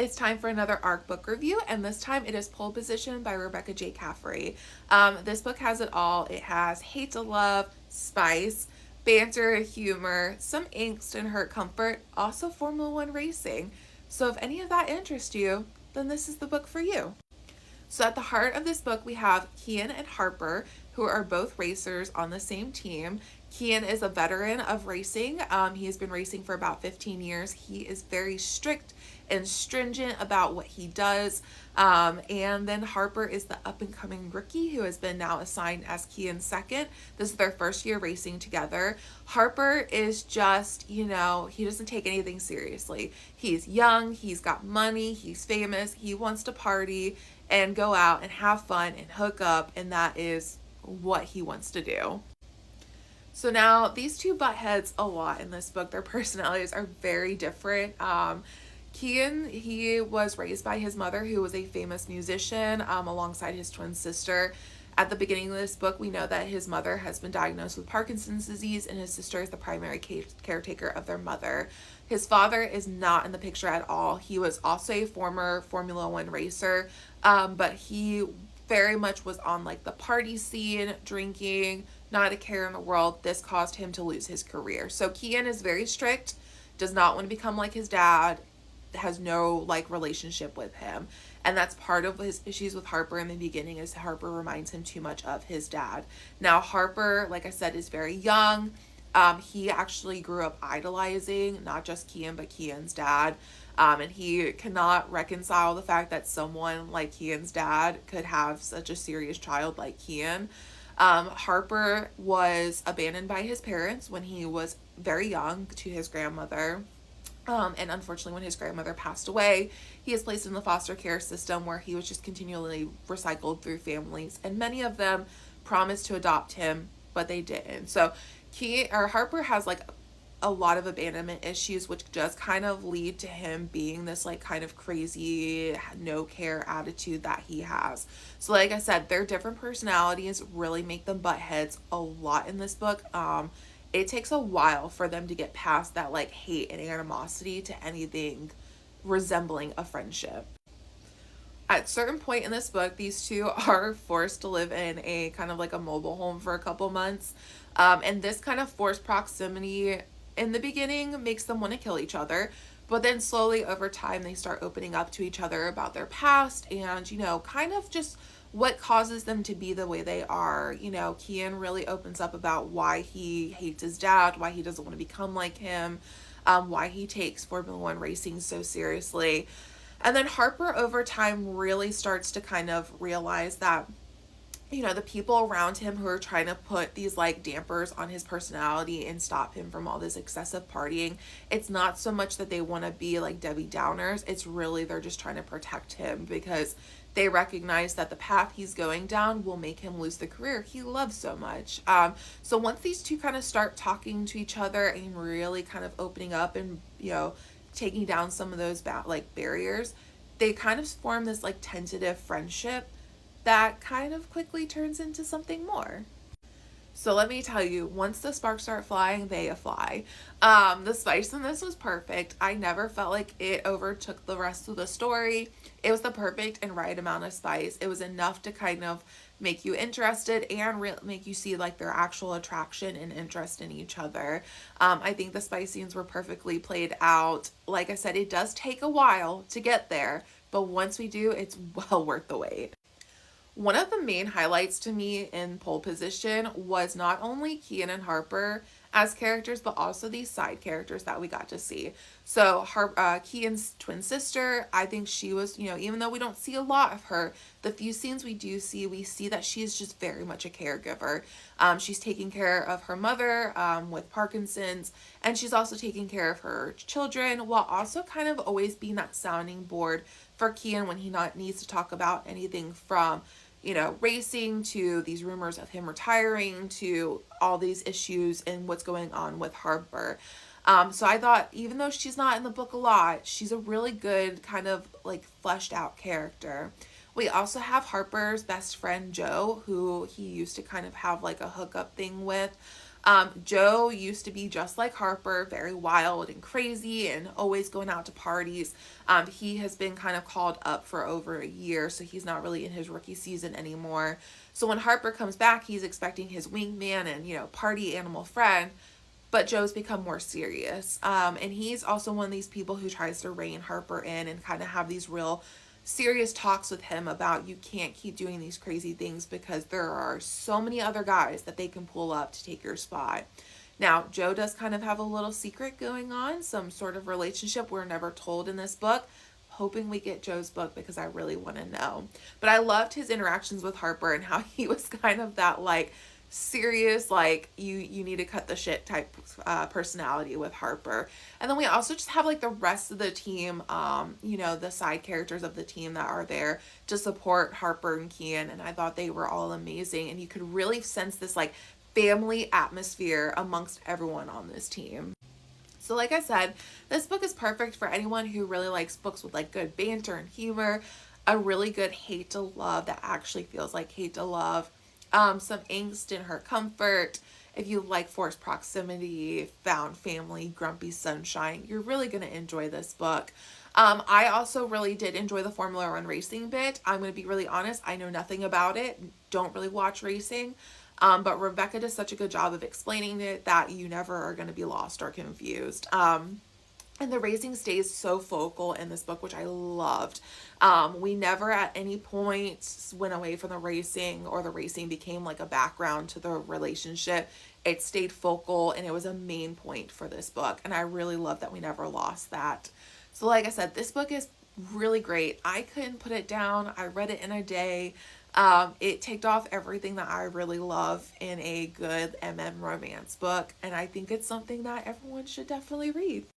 It's time for another ARC book review, and this time it is Pole Position by Rebecca J. Caffery. This book has it all. It has hate to love, spice, banter, humor, some angst and hurt comfort, also Formula One racing. So if any of that interests you, then this is the book for you. So at the heart of this book, we have Kian and Harper, who are both racers on the same team. Kian is a veteran of racing. He has been racing for about 15 years. He is very strict and stringent about what he does. And then Harper is the up-and-coming rookie who has been now assigned as Kian's second. This is their first year racing together. Harper is just, he doesn't take anything seriously. He's young, he's got money, he's famous, he wants to party and go out and have fun and hook up, and that is what he wants to do. So now these two butt heads a lot in this book. Their personalities are very different. Kian, he was raised by his mother, who was a famous musician, alongside his twin sister. At the beginning of this book, we know that his mother has been diagnosed with Parkinson's disease, and his sister is the primary caretaker of their mother. His father is not in the picture at all. He was also a former Formula One racer, but he very much was on like the party scene, drinking, not a care in the world. This caused him to lose his career. So Kian is very strict, does not want to become like his dad, has no like relationship with him. And that's part of his issues with Harper in the beginning, is Harper reminds him too much of his dad. Now Harper, like I said, is very young. He actually grew up idolizing not just Kian but Kian's dad. And he cannot reconcile the fact that someone like Kian's dad could have such a serious child like Kian. Harper was abandoned by his parents when he was very young to his grandmother. And unfortunately, when his grandmother passed away, he was placed in the foster care system, where he was just continually recycled through families, and many of them promised to adopt him, but they didn't. So Harper has like a lot of abandonment issues, which does kind of lead to him being this like kind of crazy, no care attitude that he has. So like I said, their different personalities really make them butt heads a lot in this book. It takes a while for them to get past that like hate and animosity to anything resembling a friendship. At a certain point in this book, these two are forced to live in a kind of like a mobile home for a couple months. And this kind of forced proximity in the beginning makes them want to kill each other. But then slowly over time, they start opening up to each other about their past and, kind of just what causes them to be the way they are. Kian really opens up about why he hates his dad, why he doesn't want to become like him, why he takes Formula One racing so seriously. And then Harper over time really starts to kind of realize that, the people around him who are trying to put these like dampers on his personality and stop him from all this excessive partying, it's not so much that they want to be like Debbie Downers. It's really they're just trying to protect him, because they recognize that the path he's going down will make him lose the career he loves so much. So once these two kind of start talking to each other and really kind of opening up and, taking down some of those barriers, they kind of form this like tentative friendship that kind of quickly turns into something more. So let me tell you, once the sparks start flying, they fly. The spice in this was perfect. I never felt like it overtook the rest of the story. It was the perfect and right amount of spice. It was enough to kind of make you interested and make you see like their actual attraction and interest in each other. I think the spice scenes were perfectly played out. Like I said, it does take a while to get there, but once we do, it's well worth the wait. One of the main highlights to me in Pole Position was not only Kian and Harper as characters, but also these side characters that we got to see. So Kian's twin sister, I think she was, even though we don't see a lot of her, the few scenes we do see, we see that she is just very much a caregiver. She's taking care of her mother with Parkinson's, and she's also taking care of her children, while also kind of always being that sounding board for Kian when he needs to talk about anything from racing to these rumors of him retiring to all these issues and what's going on with Harper. So I thought, even though she's not in the book a lot, she's a really good kind of like fleshed out character. We also have Harper's best friend Joe, who he used to kind of have like a hookup thing with. Joe used to be just like Harper, very wild and crazy and always going out to parties. He has been kind of called up for over a year, so he's not really in his rookie season anymore. So when Harper comes back, he's expecting his wingman and, party animal friend, but Joe's become more serious. And he's also one of these people who tries to rein Harper in and kind of have these real serious talks with him about you can't keep doing these crazy things because there are so many other guys that they can pull up to take your spot. Now, Joe does kind of have a little secret going on, some sort of relationship we're never told in this book. Hoping we get Joe's book because I really want to know. But I loved his interactions with Harper and how he was kind of that like serious, like you need to cut the shit type personality with Harper. And then we also just have like the rest of the team, the side characters of the team that are there to support Harper and Kian, and I thought they were all amazing, and you could really sense this like family atmosphere amongst everyone on this team. So like I said, this book is perfect for anyone who really likes books with like good banter and humor, a really good hate to love that actually feels like hate to love, some angst in her comfort. If you like forced proximity, found family, grumpy sunshine, you're really going to enjoy this book. I also really did enjoy the Formula One racing bit. I'm going to be really honest. I know nothing about it. Don't really watch racing. But Rebecca does such a good job of explaining it that you never are going to be lost or confused. And the racing stays so focal in this book, which I loved. We never at any point went away from the racing or the racing became like a background to the relationship. It stayed focal and it was a main point for this book. And I really love that we never lost that. So like I said, this book is really great. I couldn't put it down. I read it in a day. It ticked off everything that I really love in a good romance book. And I think it's something that everyone should definitely read.